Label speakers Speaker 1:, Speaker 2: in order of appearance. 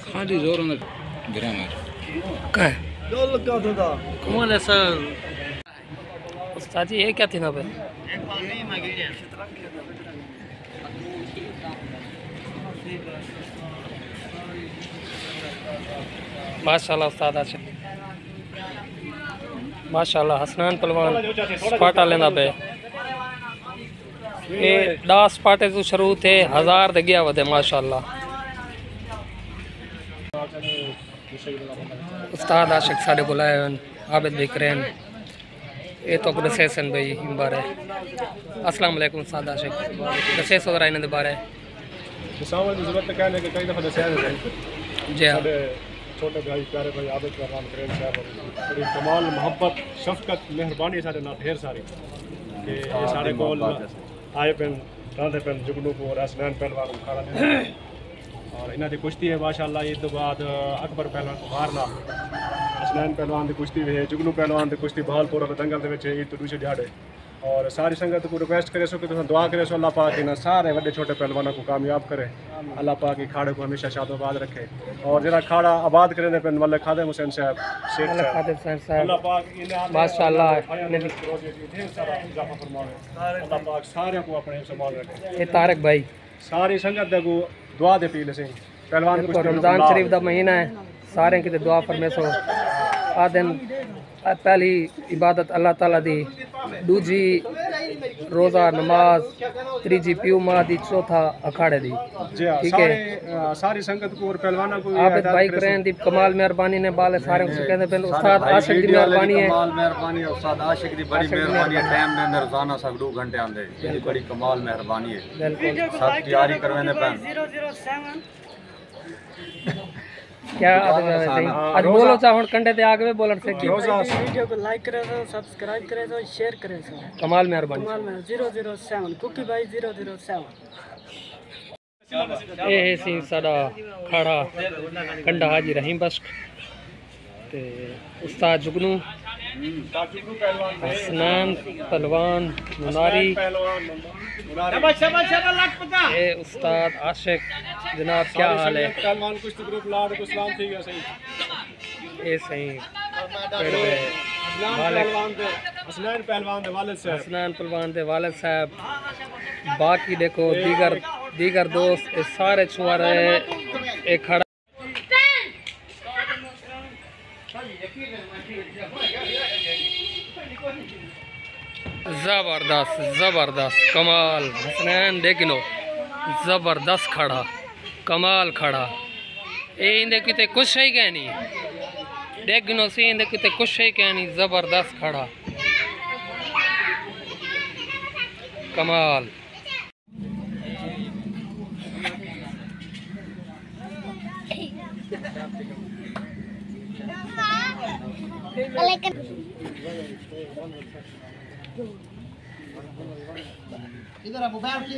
Speaker 1: खाली जोर में ग्रामर
Speaker 2: का
Speaker 3: दो लगा था
Speaker 2: कौन ऐसा उस्ताद जी ये क्या थी ना भाई माशाल्लाह उस्ताद आशे माशाल्लाह हसनान पहलवान स्पाटा लेना पे ये 10 स्पाटे तो शुरू थे 1000 दे गया वधे माशाल्लाह उस्ताद आशिक साढ़े बुलाए आबिद बिकरेन ये तो दसेसन भाई बारे अस्सलाम वालेकुम उस्ताद आशिक दसेस वगैरह इन बारे
Speaker 3: मुसावल की जरूरत कहने के कई दफा दसिया है
Speaker 2: जी हाँ
Speaker 3: छोटे भाई प्यारे भाई आबिद रहमान करेम साहब बड़ी कमाल मोहब्बत शफकत मेहरबानी साढ़े नाल ढेर सारी कि ये साढ़े कोल आए पेन रांदे पेन जुगनू को और हसनैन पहलवान को खाना देना और इन्हां दी कुश्ती है माशाअल्लाह ईद तो बाद अकबर पहलवान को मारना हसनैन पहलवान की कुश्ती है जुगनू पहलवान की कुश्ती बहालपुर और दंगल दे विच ईद तो दूसरे दिहाड़े और सारी संगत को रिक्वेस्ट करे सो कि तुम दुआ करे सो अल्लाह पाक इन सारे बड़े छोटे पहलवानों को कामयाब करे अल्लाह पाक की खाड़े को हमेशा शादोबाद रखे और जरा खाड़ा आबाद करे पेन मल्ल खादिम हुसैन साहब शेख साहब अल्लाह पाक
Speaker 2: माशाअल्लाह
Speaker 3: अल्लाह पाक सारे को अपने संभाल रखे
Speaker 2: ये तारक भाई
Speaker 3: सारी संगत को दुआ दे पीले से पहलवान
Speaker 2: रमज़ान शरीफ का महीना है सारे की दुआ फरमेसो आ दिन पहली इबादत अल्लाह ताला दी दूजी रोज़ा नमाज तीजी प्यू माँ दी चौथा अखाड़े दी ठीक है
Speaker 3: सारी संगत को और पहलवानों को
Speaker 2: आबिद भाई करें दी कमाल मेहरबानी ने बाले सारे को कहते हैं उस्ताद आशिक दी मेहरबानी है
Speaker 4: कमाल मेहरबानी है उस्ताद आशिक दी बड़ी मेहरबानी है टाइम में रोजाना सब 2 घंटे आंदे ये बड़ी कमाल मेहरबानी है
Speaker 2: बिल्कुल
Speaker 4: सब तैयारी करवाने पैन
Speaker 2: क्या आज बोलो चाहो कंडे ते आगे बोलन से
Speaker 5: वीडियो को लाइक करे तो सब्सक्राइब करे तो शेयर करे तो
Speaker 2: कमाल मेहरबानी
Speaker 5: 007 कुकी भाई 007
Speaker 2: ये सी साडा खाड़ा कंडा हाजी रहीम बस ते उस्ताद जुगनू हसनान पहलवान मुनारी ये उस्ताद आशिक जनाब क्या हाल है
Speaker 3: पहलवान कुछ ग्रुप लाड को सलाम थी गया सही
Speaker 2: ये सही
Speaker 3: हसनैन पहलवान दे वालिद साहब
Speaker 2: हसनैन पहलवान दे वालिद साहब बाकी देखो दीगर दोस्त ये सारे छुआरे एक खड़ा जबरदस्त जबरदस्त कमाल हसनैन देखो जबरदस्त खड़ा कमाल खड़ा ये इंदे किते कुछ ही कहनी देखो सी इंदे किते कुछ ही कहनी जबरदस्त खड़ा कमाल
Speaker 5: इधर मोबाइल की